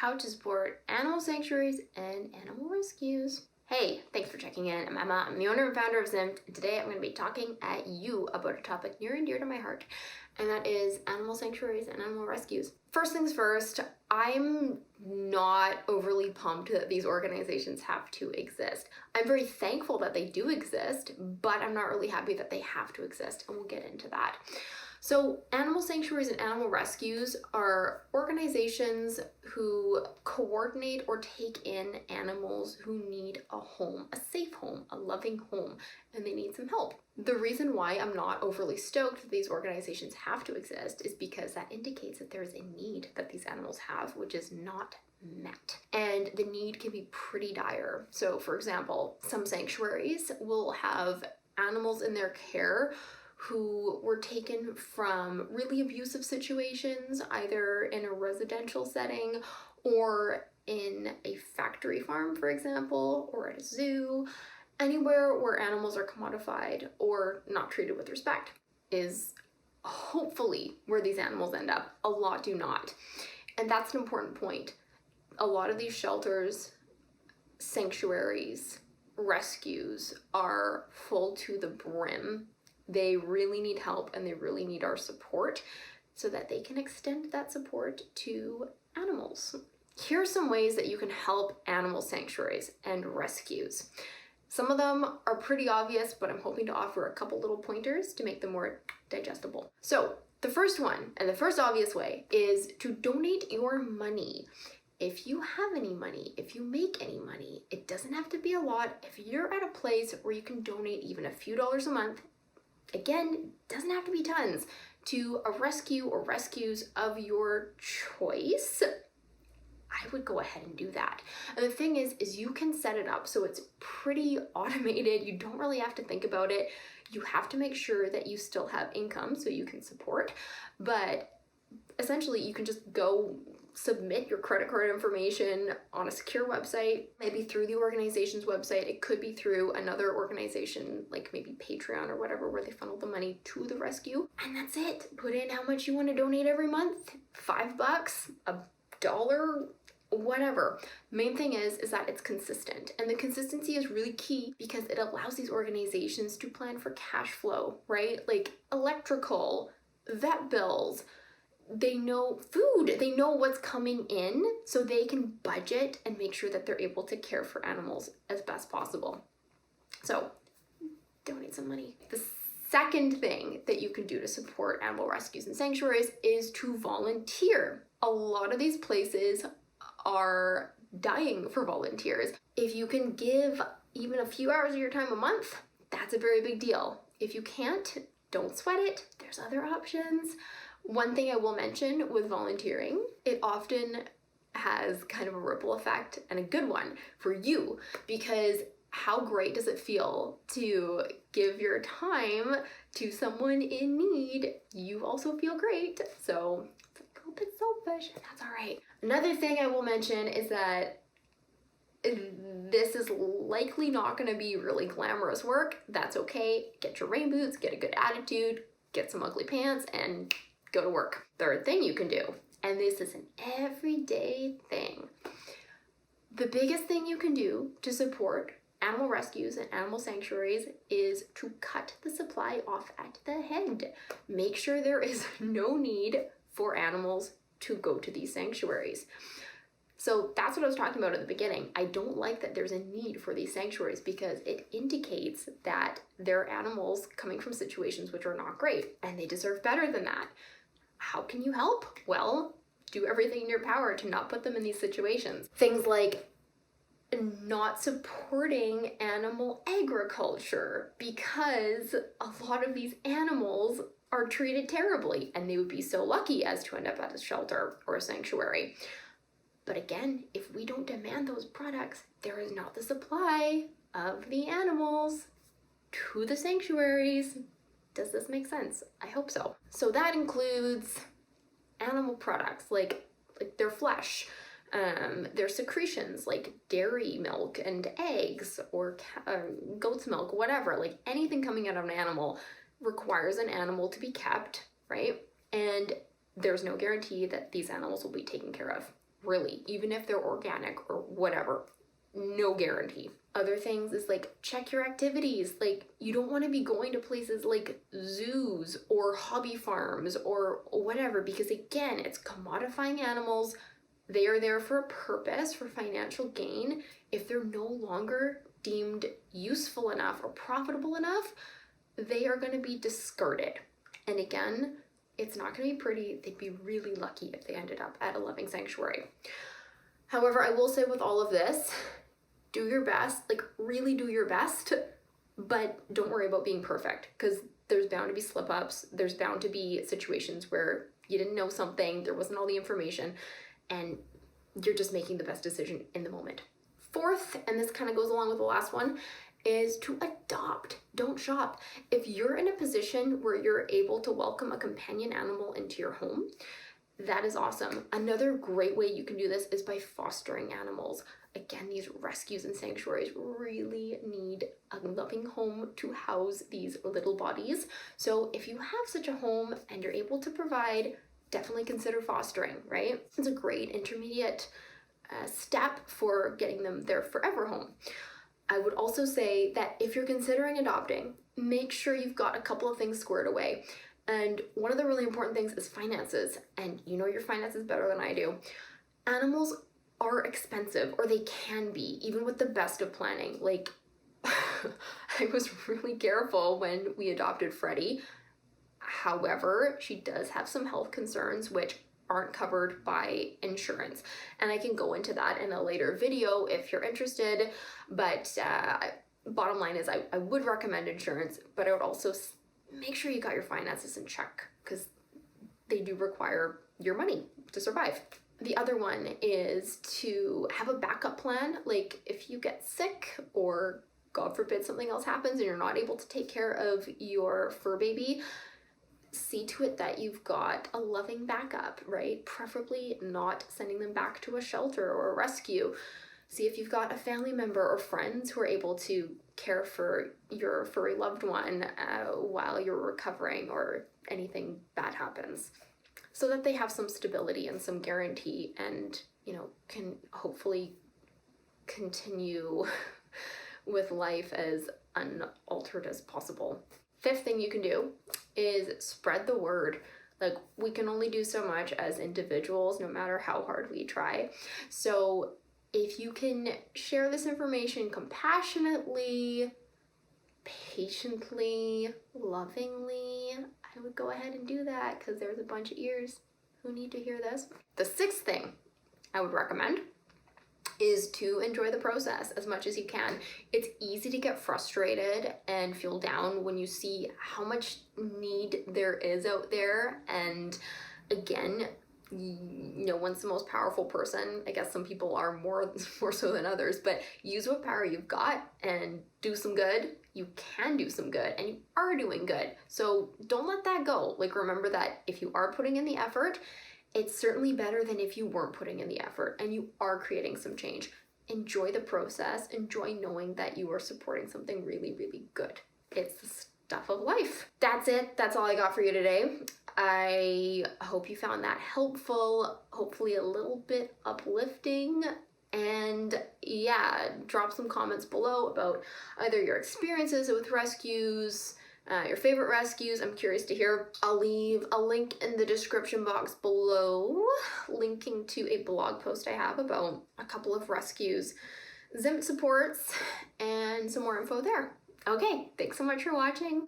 how to support animal sanctuaries and animal rescues. Hey, thanks for checking in. I'm Emma. I'm the owner and founder of Zimt, and today I'm going to be talking at you about a topic near and dear to my heart, and that is animal sanctuaries and animal rescues. First things first, I'm not overly pumped that these organizations have to exist. I'm very thankful that they do exist, but I'm not really happy that they have to exist, and we'll get into that. So animal sanctuaries and animal rescues are organizations who coordinate or take in animals who need a home, a safe home, a loving home, and they need some help. The reason why I'm not overly stoked that these organizations have to exist is because that indicates that there is a need that these animals have, which is not met. And the need can be pretty dire. So for example, some sanctuaries will have animals in their care who were taken from really abusive situations, either in a residential setting or in a factory farm, for example, or at a zoo. Anywhere where animals are commodified or not treated with respect is hopefully where these animals end up. A lot do not. And that's an important point. A lot of these shelters, sanctuaries, rescues are full to the brim. They really need help and they really need our support so that they can extend that support to animals. Here are some ways that you can help animal sanctuaries and rescues. Some of them are pretty obvious, but I'm hoping to offer a couple little pointers to make them more digestible. So the first one, and the first obvious way, is to donate your money. If you have any money, if you make any money, it doesn't have to be a lot. If you're at a place where you can donate even a few dollars a month, again, doesn't have to be tons, to a rescue or rescues of your choice, I would go ahead and do that. And the thing is you can set it up so it's pretty automated. You don't really have to think about it. You have to make sure that you still have income so you can support, but essentially you can just go submit your credit card information on a secure website, maybe through the organization's website. It could be through another organization, like maybe Patreon or whatever, where they funnel the money to the rescue. And that's it. Put in how much you want to donate every month, $5, $1, whatever. Main thing is that it's consistent. And the consistency is really key because it allows these organizations to plan for cash flow, right? Like electrical, vet bills, they know food, they know what's coming in, so they can budget and make sure that they're able to care for animals as best possible. So donate some money. The second thing that you can do to support animal rescues and sanctuaries is to volunteer. A lot of these places are dying for volunteers. If you can give even a few hours of your time a month, that's a very big deal. If you can't, don't sweat it. There's other options. One thing I will mention with volunteering, it often has kind of a ripple effect, and a good one for you, because how great does it feel to give your time to someone in need? You also feel great, so it's a little bit selfish, and that's all right. Another thing I will mention is that this is likely not going to be really glamorous work. That's okay. Get your rain boots, get a good attitude, get some ugly pants, and go to work. Third thing you can do, and this is an everyday thing. The biggest thing you can do to support animal rescues and animal sanctuaries is to cut the supply off at the head. Make sure there is no need for animals to go to these sanctuaries. So that's what I was talking about at the beginning. I don't like that there's a need for these sanctuaries because it indicates that they're animals coming from situations which are not great, and they deserve better than that. How can you help? Well, do everything in your power to not put them in these situations. Things like not supporting animal agriculture, because a lot of these animals are treated terribly and they would be so lucky as to end up at a shelter or a sanctuary. But again, if we don't demand those products, there is not the supply of the animals to the sanctuaries. Does this make sense? I hope so. So that includes animal products like their flesh, their secretions like dairy milk and eggs, or goat's milk, whatever. Like anything coming out of an animal requires an animal to be kept, right? And there's no guarantee that these animals will be taken care of really, even if they're organic or whatever. No guarantee. Other things is like, check your activities. Like, you don't want to be going to places like zoos or hobby farms or whatever, because again, it's commodifying animals. They are there for a purpose, for financial gain. If they're no longer deemed useful enough or profitable enough, they are going to be discarded. And again, it's not going to be pretty. They'd be really lucky if they ended up at a loving sanctuary. However, I will say with all of this, do your best, like really do your best, but don't worry about being perfect, because there's bound to be slip-ups. There's bound to be situations where you didn't know something, there wasn't all the information, and you're just making the best decision in the moment. Fourth, and this kind of goes along with the last one, is to adopt. Don't shop. If you're in a position where you're able to welcome a companion animal into your home, that is awesome. Another great way you can do this is by fostering animals. Again, these rescues and sanctuaries really need a loving home to house these little bodies. So if you have such a home and you're able to provide, definitely consider fostering, right? It's a great intermediate step for getting them their forever home. I would also say that if you're considering adopting, make sure you've got a couple of things squared away. And one of the really important things is finances. And you know your finances better than I do. Animals are expensive, or they can be, even with the best of planning. Like, I was really careful when we adopted Freddie. However, she does have some health concerns which aren't covered by insurance. And I can go into that in a later video if you're interested. But bottom line is I would recommend insurance, but I would also make sure you got your finances in check, because they do require your money to survive. The other one is to have a backup plan. Like, if you get sick or God forbid something else happens and you're not able to take care of your fur baby, see to it that you've got a loving backup, right? Preferably not sending them back to a shelter or a rescue. See if you've got a family member or friends who are able to care for your furry loved one while you're recovering or anything bad happens, so that they have some stability and some guarantee and, you know, can hopefully continue with life as unaltered as possible. Fifth thing you can do is spread the word. Like, we can only do so much as individuals, no matter how hard we try. So if you can share this information compassionately, patiently, lovingly, I would go ahead and do that, because there's a bunch of ears who need to hear this. The sixth thing I would recommend is to enjoy the process as much as you can. It's easy to get frustrated and feel down when you see how much need there is out there. And again, no one's the most powerful person. I guess some people are more so than others, but use what power you've got and do some good. You can do some good, and you are doing good. So don't let that go. Like, remember that if you are putting in the effort, it's certainly better than if you weren't putting in the effort and you are creating some change. Enjoy the process. Enjoy knowing that you are supporting something really, really good. It's the stuff of life. That's it. That's all I got for you today. I hope you found that helpful, hopefully a little bit uplifting. And yeah, drop some comments below about either your experiences with rescues, your favorite rescues. I'm curious to hear. I'll leave a link in the description box below, linking to a blog post I have about a couple of rescues, ZIMP supports, and some more info there. Okay, thanks so much for watching.